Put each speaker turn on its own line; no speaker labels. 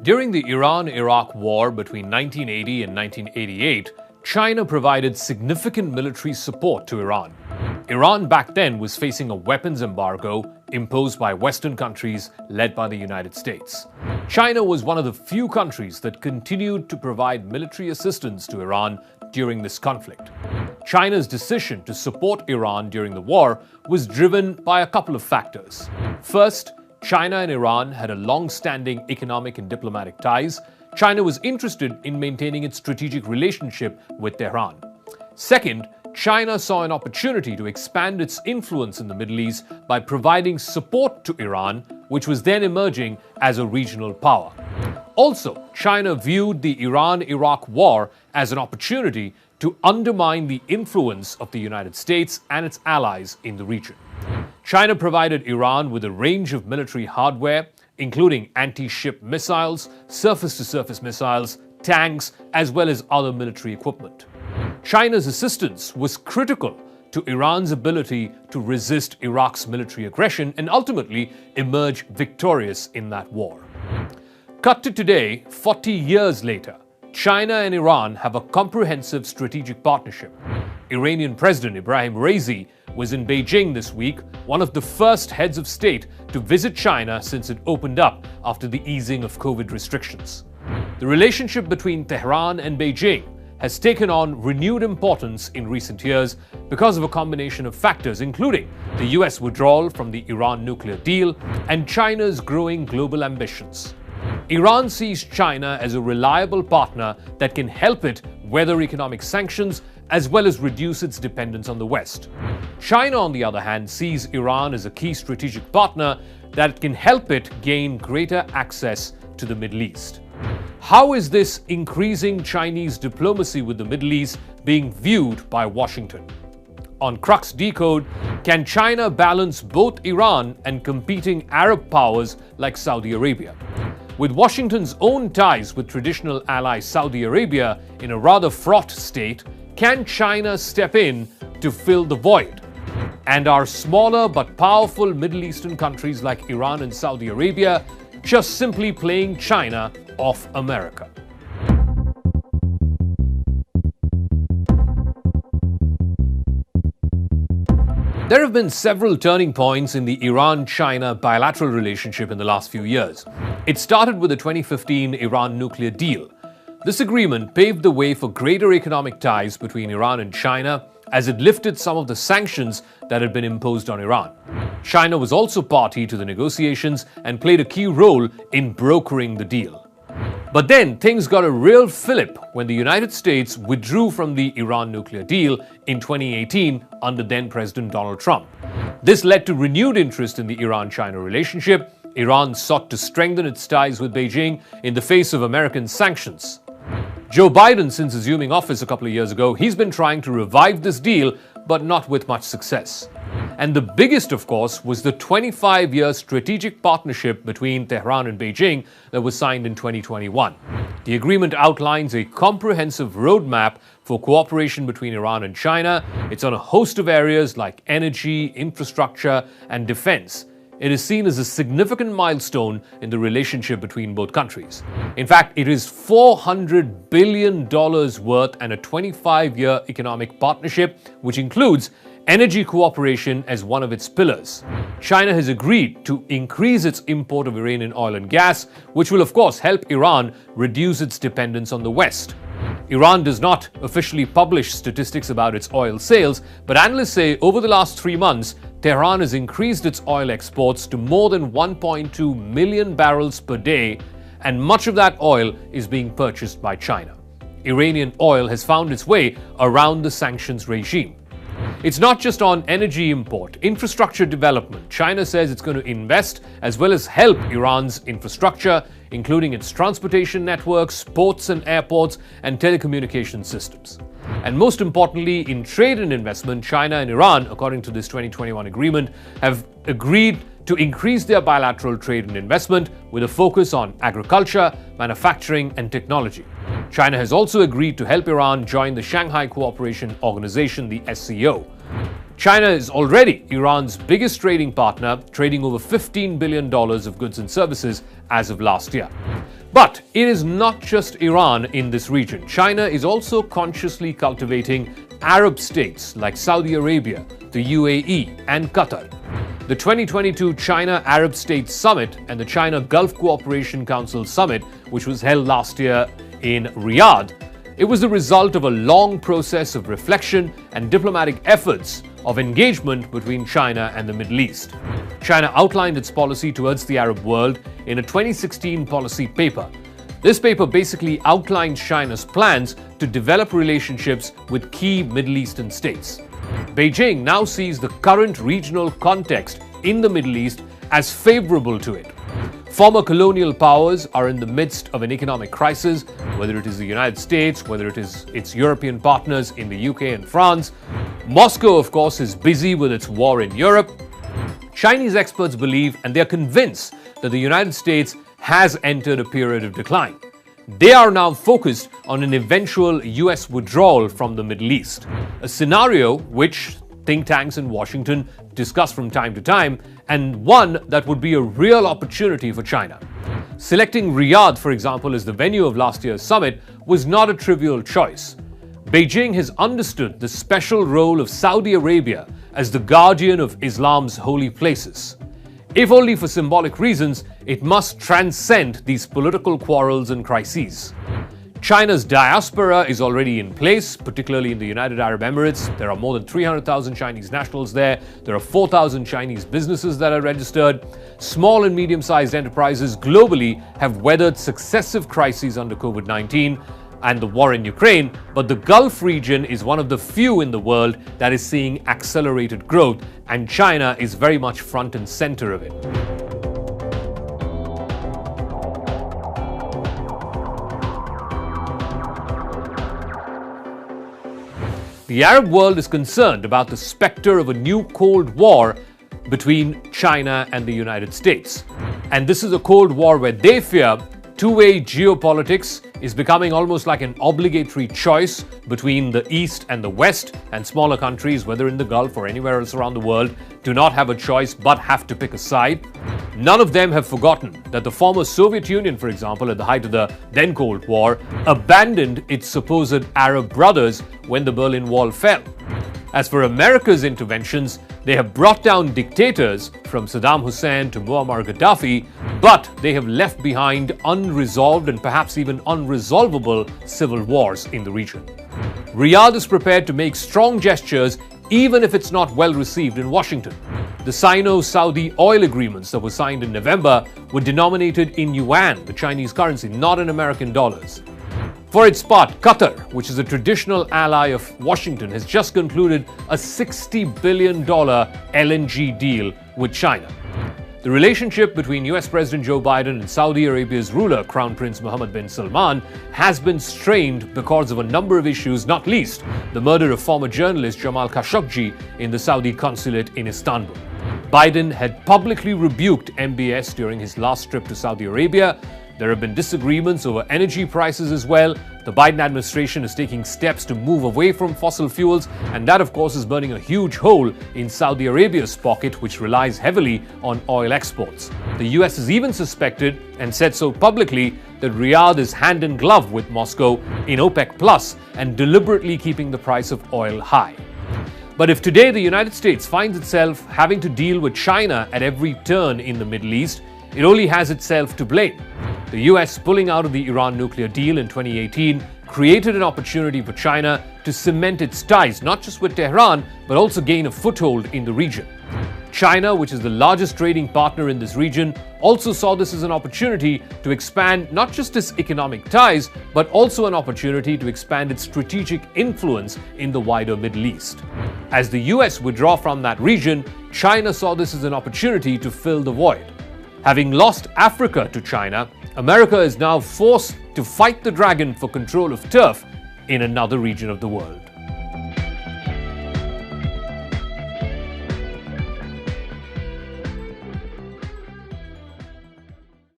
During the Iran-Iraq War between 1980 and 1988, China provided significant military support to Iran. Iran back then was facing a weapons embargo imposed by Western countries led by the United States. China was one of the few countries that continued to provide military assistance to Iran during this conflict. China's decision to support Iran during the war was driven by a couple of factors. First, China and Iran had a long-standing economic and diplomatic ties. China was interested in maintaining its strategic relationship with Tehran. Second, China saw an opportunity to expand its influence in the Middle East by providing support to Iran, which was then emerging as a regional power. Also, China viewed the Iran-Iraq war as an opportunity to undermine the influence of the United States and its allies in the region. China provided Iran with a range of military hardware, including anti-ship missiles, surface-to-surface missiles, tanks, as well as other military equipment. China's assistance was critical to Iran's ability to resist Iraq's military aggression and ultimately emerge victorious in that war. Cut to today, 40 years later, China and Iran have a comprehensive strategic partnership. Iranian President Ibrahim Raisi was in Beijing this week, one of the first heads of state to visit China since it opened up after the easing of COVID restrictions. The relationship between Tehran and Beijing has taken on renewed importance in recent years because of a combination of factors, including the US withdrawal from the Iran nuclear deal and China's growing global ambitions. Iran sees China as a reliable partner that can help it weather economic sanctions as well as reduce its dependence on the West. China, on the other hand, sees Iran as a key strategic partner that can help it gain greater access to the Middle East. How is this increasing Chinese diplomacy with the Middle East being viewed by Washington? On Crux Decode, can China balance both Iran and competing Arab powers like Saudi Arabia? With Washington's own ties with traditional ally Saudi Arabia in a rather fraught state, can China step in to fill the void? And are smaller but powerful Middle Eastern countries like Iran and Saudi Arabia just simply playing China off America? There have been several turning points in the Iran-China bilateral relationship in the last few years. It started with the 2015 Iran nuclear deal. This agreement paved the way for greater economic ties between Iran and China as it lifted some of the sanctions that had been imposed on Iran. China was also party to the negotiations and played a key role in brokering the deal. But then things got a real fillip when the United States withdrew from the Iran nuclear deal in 2018 under then-President Donald Trump. This led to renewed interest in the Iran-China relationship. Iran sought to strengthen its ties with Beijing in the face of American sanctions. Joe Biden, since assuming office a couple of years ago, he's been trying to revive this deal, but not with much success. And the biggest, of course, was the 25-year strategic partnership between Tehran and Beijing that was signed in 2021. The agreement outlines a comprehensive roadmap for cooperation between Iran and China. It's on a host of areas like energy, infrastructure, and defense. It is seen as a significant milestone in the relationship between both countries. In fact, it is $400 billion worth and a 25-year economic partnership, which includes energy cooperation as one of its pillars. China has agreed to increase its import of Iranian oil and gas, which will of course help Iran reduce its dependence on the West. Iran does not officially publish statistics about its oil sales, but analysts say over the last 3 months, Tehran has increased its oil exports to more than 1.2 million barrels per day, and much of that oil is being purchased by China. Iranian oil has found its way around the sanctions regime. It's not just on energy import, infrastructure development. China says it's going to invest as well as help Iran's infrastructure, including its transportation networks, ports and airports, and telecommunication systems. And most importantly, in trade and investment, China and Iran, according to this 2021 agreement, have agreed to increase their bilateral trade and investment with a focus on agriculture, manufacturing, and technology. China has also agreed to help Iran join the Shanghai Cooperation Organization, the SCO. China is already Iran's biggest trading partner, trading over $15 billion of goods and services as of last year. But it is not just Iran in this region. China is also consciously cultivating Arab states like Saudi Arabia, the UAE, and Qatar. The 2022 China-Arab States Summit and the China Gulf Cooperation Council Summit, which was held last year in Riyadh, it was the result of a long process of reflection and diplomatic efforts of engagement between China and the Middle East. China outlined its policy towards the Arab world in a 2016 policy paper. This paper basically outlines China's plans to develop relationships with key Middle Eastern states. Beijing now sees the current regional context in the Middle East as favorable to it. Former colonial powers are in the midst of an economic crisis, whether it is the United States, whether it is its European partners in the UK and France. Moscow, of course, is busy with its war in Europe. Chinese experts believe, and they are convinced, that the United States has entered a period of decline. They are now focused on an eventual US withdrawal from the Middle East, a scenario which think tanks in Washington discuss from time to time, and one that would be a real opportunity for China. Selecting Riyadh, for example, as the venue of last year's summit was not a trivial choice. Beijing has understood the special role of Saudi Arabia as the guardian of Islam's holy places. If only for symbolic reasons, it must transcend these political quarrels and crises. China's diaspora is already in place, particularly in the United Arab Emirates. There are more than 300,000 Chinese nationals there. There are 4,000 Chinese businesses that are registered. Small and medium-sized enterprises globally have weathered successive crises under COVID-19 and the war in Ukraine, but the Gulf region is one of the few in the world that is seeing accelerated growth, and China is very much front and center of it. The Arab world is concerned about the specter of a new Cold War between China and the United States. And this is a Cold War where they fear two-way geopolitics is becoming almost like an obligatory choice between the East and the West, and smaller countries, whether in the Gulf or anywhere else around the world, do not have a choice but have to pick a side. None of them have forgotten that the former Soviet Union, for example, at the height of the then Cold War, abandoned its supposed Arab brothers when the Berlin Wall fell. As for America's interventions, they have brought down dictators from Saddam Hussein to Muammar Gaddafi, but they have left behind unresolved and perhaps even unresolvable civil wars in the region. Riyadh is prepared to make strong gestures even if it's not well received in Washington. The Sino-Saudi oil agreements that were signed in November were denominated in yuan, the Chinese currency, not in American dollars. For its part, Qatar, which is a traditional ally of Washington, has just concluded a $60 billion LNG deal with China. The relationship between US President Joe Biden and Saudi Arabia's ruler, Crown Prince Mohammed bin Salman, has been strained because of a number of issues, not least the murder of former journalist Jamal Khashoggi in the Saudi consulate in Istanbul. Biden had publicly rebuked MBS during his last trip to Saudi Arabia. There have been disagreements over energy prices as well. The Biden administration is taking steps to move away from fossil fuels, and that, of course, is burning a huge hole in Saudi Arabia's pocket, which relies heavily on oil exports. The US has even suspected, and said so publicly, that Riyadh is hand in glove with Moscow in OPEC Plus and deliberately keeping the price of oil high. But if today the United States finds itself having to deal with China at every turn in the Middle East, it only has itself to blame. The US pulling out of the Iran nuclear deal in 2018 created an opportunity for China to cement its ties not just with Tehran, but also gain a foothold in the region. China, which is the largest trading partner in this region, also saw this as an opportunity to expand not just its economic ties, but also an opportunity to expand its strategic influence in the wider Middle East. As the US withdraw from that region, China saw this as an opportunity to fill the void. Having lost Africa to China, America is now forced to fight the dragon for control of turf in another region of the world.